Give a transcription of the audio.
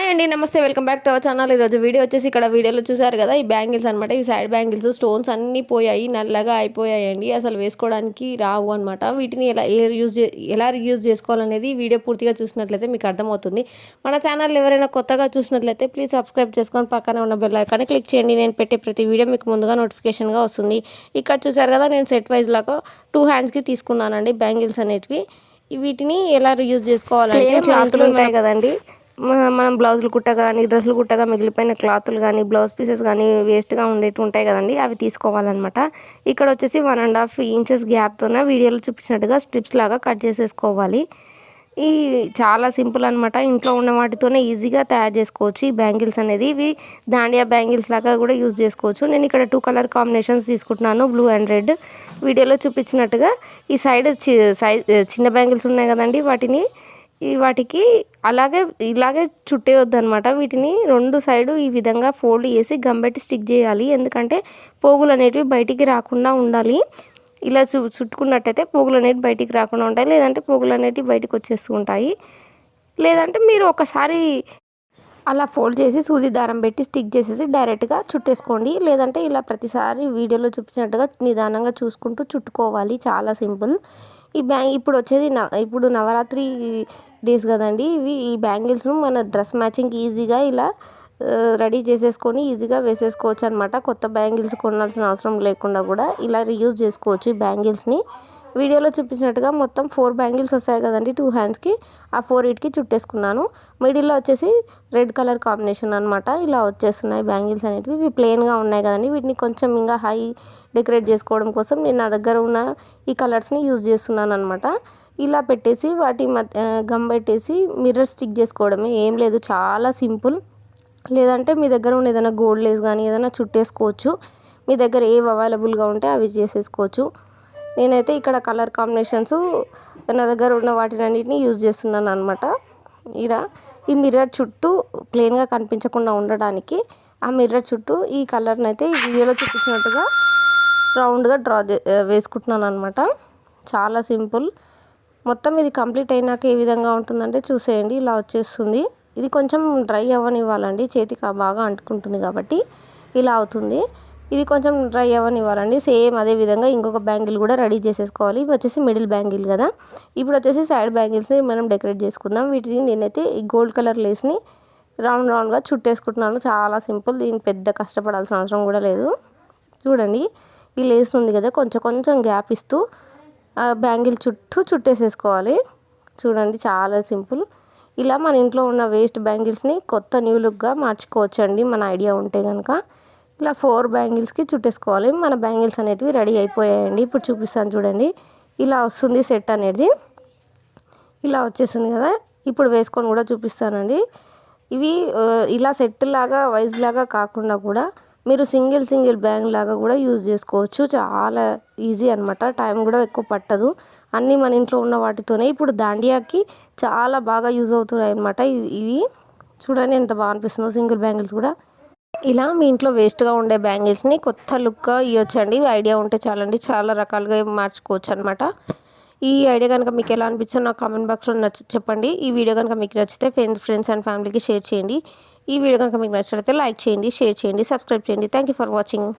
Hi అండి, నమస్తే. Welcome back to our channel. ఈరోజు వీడియో వచ్చేసి ఇక్కడ వీడియోలో చూసారు కదా, ఈ బ్యాంగిల్స్ అనమాట. ఈ సైడ్ బ్యాంగిల్స్ స్టోన్స్ అన్నీ పోయాయి, నల్లగా అయిపోయాయండి. అసలు వేసుకోవడానికి రావు అనమాట. వీటిని ఎలా యూజ్ చేసుకోవాలనేది వీడియో పూర్తిగా చూసినట్లయితే మీకు అర్థమవుతుంది. మన ఛానల్ ఎవరైనా కొత్తగా చూసినట్లయితే ప్లీజ్ సబ్స్క్రైబ్ చేసుకొని పక్కనే ఉన్న బెల్ ఐకాన్ని క్లిక్ చేయండి. నేను పెట్టే ప్రతి వీడియో మీకు ముందుగా నోటిఫికేషన్గా వస్తుంది. ఇక్కడ చూసారు కదా, నేను సెట్ వైజ్ లాగా 2 హ్యాండ్స్కి తీసుకున్నానండి బ్యాంగిల్స్ అనేటివి. వీటిని ఎలా యూజ్ చేసుకోవాలంటే క్లాత్లు ఉంటాయి కదండి, మనం బ్లౌజులు కుట్టగా కానీ డ్రెస్సులు కుట్టగా మిగిలిపోయిన క్లాతులు కానీ బ్లౌజ్ పీసెస్ కానీ వేస్ట్గా ఉండేవి ఉంటాయి కదండి, అవి తీసుకోవాలన్నమాట. ఇక్కడ వచ్చేసి 1.5 ఇంచెస్ గ్యాప్తోనే వీడియోలో చూపించినట్టుగా స్ట్రిప్స్ లాగా కట్ చేసేసుకోవాలి. ఈ చాలా సింపుల్ అనమాట. ఇంట్లో ఉన్న వాటితోనే ఈజీగా తయారు చేసుకోవచ్చు ఈ బ్యాంగిల్స్ అనేది. ఇవి దాండియా బ్యాంగిల్స్ లాగా కూడా యూజ్ చేసుకోవచ్చు. నేను ఇక్కడ 2 కలర్ కాంబినేషన్స్ తీసుకుంటున్నాను, బ్లూ అండ్ రెడ్. వీడియోలో చూపించినట్టుగా ఈ సైడ్ చిన్న బ్యాంగిల్స్ ఉన్నాయి కదండి, వాటికి ఇలాగే చుట్టేయొద్దు అనమాట. వీటిని 2 సైడు ఈ విధంగా ఫోల్డ్ చేసి గంబెట్టి స్టిక్ చేయాలి. ఎందుకంటే పోగులు అనేటివి బయటికి రాకుండా ఉండాలి. ఇలా చుట్టుకున్నట్టయితే పోగులు అనేవి బయటికి రాకుండా ఉంటాయి, లేదంటే పోగులు అనేటివి బయటికి వచ్చేస్తూ ఉంటాయి. లేదంటే మీరు ఒకసారి అలా ఫోల్డ్ చేసి సూది దారం పెట్టి స్టిక్ చేసేసి డైరెక్ట్గా చుట్టేసుకోండి. లేదంటే ఇలా ప్రతిసారి వీడియోలో చూపించినట్టుగా నిదానంగా చూసుకుంటూ చుట్టుకోవాలి. చాలా సింపుల్. ఇప్పుడు వచ్చేది ఇప్పుడు నవరాత్రి డేస్ కదండి. ఈ బ్యాంగిల్స్ను మన డ్రెస్ మ్యాచింగ్కి ఈజీగా ఇలా రెడీ చేసేసుకొని ఈజీగా వేసేసుకోవచ్చు అనమాట. కొత్త బ్యాంగిల్స్ కొనాల్సిన అవసరం లేకుండా కూడా ఇలా రీయూజ్ చేసుకోవచ్చు ఈ బ్యాంగిల్స్ని. వీడియోలో చూపించినట్టుగా మొత్తం 4 బ్యాంగిల్స్ వస్తాయి కదండి 2 హ్యాండ్స్కి. ఆ 4 ఇటుకి చుట్టేసుకున్నాను. మిడిల్లో వచ్చేసి రెడ్ కలర్ కాంబినేషన్ అనమాట. ఇలా వచ్చేస్తున్నాయి బ్యాంగిల్స్ అనేటివి. ఇవి ప్లెయిన్గా ఉన్నాయి కదండి, వీటిని కొంచెం ఇంకా హై డెకరేట్ చేసుకోవడం కోసం నేను నా దగ్గర ఉన్న ఈ కలర్స్ని యూజ్ చేస్తున్నాను అనమాట. ఇలా పెట్టేసి వాటి మధ్య గమ్ పెట్టేసి మిర్రర్ స్టిక్ చేసుకోవడమే, ఏం లేదు, చాలా సింపుల్. లేదంటే మీ దగ్గర ఉన్న ఏదైనా గోల్డ్ లేస్ కానీ ఏదైనా చుట్టేసుకోవచ్చు. మీ దగ్గర ఏవి అవైలబుల్గా ఉంటే అవి చేసేసుకోవచ్చు. నేనైతే ఇక్కడ కలర్ కాంబినేషన్స్ నా దగ్గర ఉన్న వాటినన్నిటిని యూజ్ చేస్తున్నాను అనమాట. ఈ మిర్రర్ చుట్టూ ప్లెయిన్గా కనిపించకుండా ఉండడానికి ఆ మిర్రర్ చుట్టూ ఈ కలర్ని అయితే ఈ వీడియోలో చూపించినట్టుగా రౌండ్గా వేసుకుంటున్నాను అనమాట. చాలా సింపుల్. మొత్తం ఇది కంప్లీట్ అయినాక ఏ విధంగా ఉంటుందంటే చూసేయండి, ఇలా వచ్చేస్తుంది. ఇది కొంచెం డ్రై అవ్వనివ్వాలండి, చేతికి బాగా అంటుకుంటుంది కాబట్టి ఇలా అవుతుంది. ఇది కొంచెం డ్రై అవ్వనివ్వాలండి. సేమ్ అదే విధంగా ఇంకొక బ్యాంగిల్ కూడా రెడీ చేసేసుకోవాలి. ఇవి వచ్చేసి మిడిల్ బ్యాంగిల్ కదా. ఇప్పుడు వచ్చేసి సైడ్ బ్యాంగిల్స్ని మనం డెకరేట్ చేసుకుందాం. వీటిని నేనైతే ఈ గోల్డ్ కలర్ లేస్ని రౌండ్గా చుట్టేసుకుంటున్నాను. చాలా సింపుల్, దీన్ని పెద్ద కష్టపడాల్సిన అవసరం కూడా లేదు. చూడండి, ఈ లేస్ ఉంది కదా, కొంచెం గ్యాప్ ఇస్తూ బ్యాంగిల్ చుట్టూ చుట్టేసేసుకోవాలి. చూడండి, చాలా సింపుల్. ఇలా మన ఇంట్లో ఉన్న వేస్ట్ బ్యాంగిల్స్ని కొత్త న్యూ లుక్గా మార్చుకోవచ్చు అండి, మన ఐడియా ఉంటే కనుక. ఇలా 4 బ్యాంగిల్స్కి చుట్టేసుకోవాలి. మన బ్యాంగిల్స్ అనేటివి రెడీ అయిపోయాయండి. ఇప్పుడు చూపిస్తాను చూడండి, ఇలా వస్తుంది సెట్ అనేది. ఇలా వచ్చేసింది కదా. ఇప్పుడు వేసుకొని కూడా చూపిస్తానండి. ఇవి ఇలా సెట్ లాగా వైజ్ లాగా కాకుండా కూడా మీరు సింగిల్ బ్యాంగ్ లాగా కూడా యూజ్ చేసుకోవచ్చు. చాలా ఈజీ అనమాట, టైం కూడా ఎక్కువ పట్టదు. అన్నీ మన ఇంట్లో ఉన్న వాటితోనే ఇప్పుడు దాండియాకి చాలా బాగా యూజ్ అవుతున్నాయి అనమాట. ఇవి చూడండి ఎంత బాగా అనిపిస్తుందో సింగిల్ బ్యాంగిల్స్ కూడా. ఇలా మీ ఇంట్లో వేస్ట్గా ఉండే బ్యాంగిల్స్ని కొత్త లుక్గా ఇవ్వచ్చండి. ఐడియా ఉంటే చాలండి, చాలా రకాలుగా మార్చుకోవచ్చు అనమాట. ఈ ఐడియా కనుక మీకు ఎలా అనిపించిందో నాకు కామెంట్ బాక్స్లో చెప్పండి. ఈ వీడియో కనుక మీకు నచ్చితే ఫ్రెండ్స్ అండ్ ఫ్యామిలీకి షేర్ చేయండి. ఈ వీడియో కనుక మీకు నచ్చినట్లయితే లైక్ చేయండి, షేర్ చేయండి, సబ్స్క్రైబ్ చేయండి. Thank you for watching.